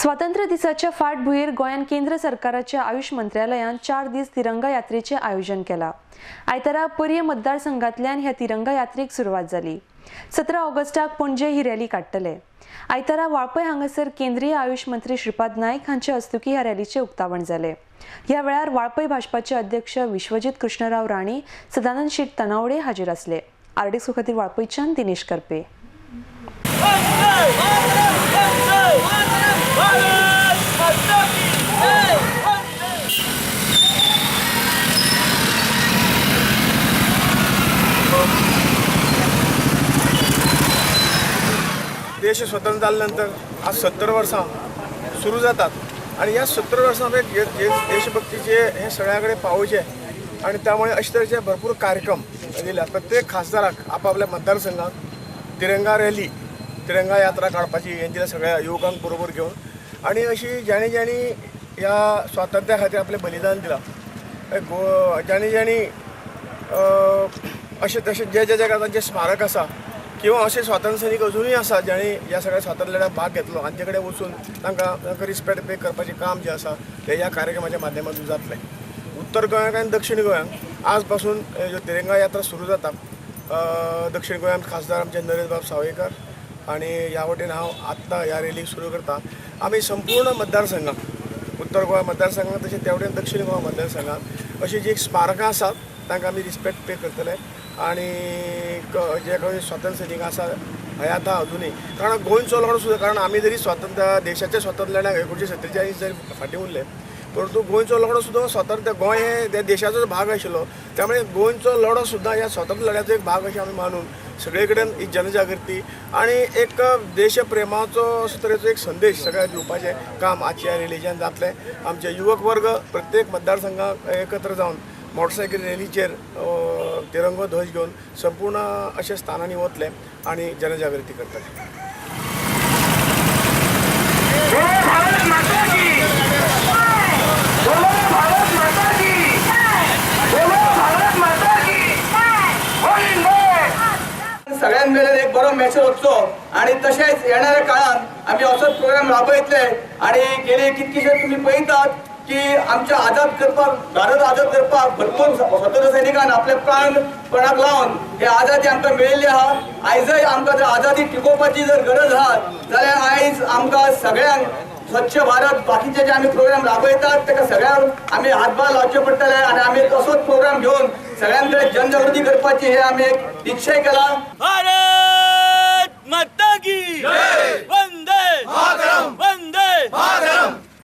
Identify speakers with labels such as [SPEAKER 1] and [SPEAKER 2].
[SPEAKER 1] स्वातंत्र्य दिसाच्या फाटभुंयेर गोंयान केंद्र सरकाराच्या आयुष मंत्रालयान 4 दीस तिरंगा यात्रेचे आयोजन केला। आयतारा पर्ये मतदारसंघांतल्यान ह्या तिरंगा यात्रेक सुरवात जाली। 17 ऑगस्टाक पणजे ही रॅली काडटले। आयतारा वाळपय हांगासर केंद्रीय आयुष मंत्री श्रीपाद नाईक हांचे हस्तुकी ह्या रॅलीचे उक्तावण जाले। ह्या वेळार वाळपय भाजपाचे अध्यक्ष विश्वजीत कृष्णराव राणी, सदानंद शेट तनावडे हाजीर आसले। आरडीएक्स खातीर वाळपयच्यान दिनेश करपे।
[SPEAKER 2] देश स्वतंत्र झाल्यानंतर आज 70 वर्सां सुरू जातात आणि या 70 वर्सांमध्ये देशभक्तीचे हे सगळ्याकडे पावोवचे आणि त्यामुळे अशे तरेचे भरपूर कार्यक्रम दिल्यात। प्रत्येक खासदाराक आपापल्या मतदारसंघात तिरंगा रॅली, तिरंगा यात्रा काडपाची हें दिल्या सगळ्या युवकांक बरोबर घेवन आणि अशी ज्यांनी ह्या स्वातंत्र्या खातीर आपलें बलिदान दिलां, ज्यांनी अशे तशे जे तांचे स्मारक आसा किंवा असे स्वातंत्र्य सैनीक अजूनही आसा ज्यांनी ह्या सगळ्या स्वातंत्र्य लढ्यात भाग घेतलो, हांचे कडेन वचून तांकां रिस्पेक्ट पे करपाचें काम जें आसा तें ह्या कार्यक्रमाच्या माध्यमातून जातलें। उत्तर गोंयाक आनी दक्षिण गोंयांक आज पासून ज्यो तिरंगा यात्रा सुरू जाता, दक्षिण गोंयांत खासदार आमचे नरेंद्र बाब सावयकर आणि ह्या वटेन हांव आत्तां ह्या रॅलीक सुरू करता। आमी संपूर्ण मतदारसंघात, उत्तर गोंय मतदारसंघात तशेंच त्या वटेन दक्षिण गोंय मतदारसंघात अशी जी स्मारकां आसात तांकां आमी रिस्पेक्ट पे करतले आणि जे काही स्वातंत्र्य सैनीक आसा हयात आहा अजुनूय, कारण गोंयचो लढो सुद्दां, कारण आमी जरी स्वातंत्र्य देशाच्या स्वातंत्र्य लढ्याक 1947 जरी फाटीं उरले, परंतु गोंयचो लढो सुद्दां स्वातंत्र्य गोंय हे देशाचोच भाग आशिल्लो, त्यामुळे गोंयचो लढो सुद्दां ह्या स्वातंत्र्य लढ्याचो एक भाग अशें आमी मानून सगळे कडेन ही जनजागृती आणि एक देशप्रेमाचो असो तरेचो एक संदेश सगळ्यांक दिवपाचें काम आजच्या रॅलीच्यान जातलें। आमचे युवक वर्ग प्रत्येक मतदारसंघाक एकत्र जावन मोटरसायकल रॅलीचेर तिरंगो ध्वज घेवन संपूर्ण अशा स्थानांनी वतले आणि जनजागृती करतले।
[SPEAKER 3] सगळ्यां मेरेन एक बरो मॅसेज वचचो आणि तशेंच येणाऱ्या काळात आमी असोच प्रोग्राम राबयतले आणि गेले कितकेशे तुमी पळयतात की आमच्या आझाद करपाक, भारत आझाद करपाक भरपूर स्वातंत्र्य सैनिकान आपले प्राणपणाक लावन हे आझादी आमकां मेळिल्ली आहा। आयजय आमकां जर आझादी टिकोवपाची जर गरज आहा जाल्यार आयज आमकां सगळ्यांक स्वच्छ भारत बाकीचे जे आमी प्रोग्राम राबयतात ताका सगळ्यांक आमी हातभार लावचे पडटले आणि आमी तसोच प्रोग्राम घेवन सगळ्यांकडे जनजागृती करपाची हे आमी एक निश्चय केला।
[SPEAKER 4] भारत माता की जय, वंदे मातरम।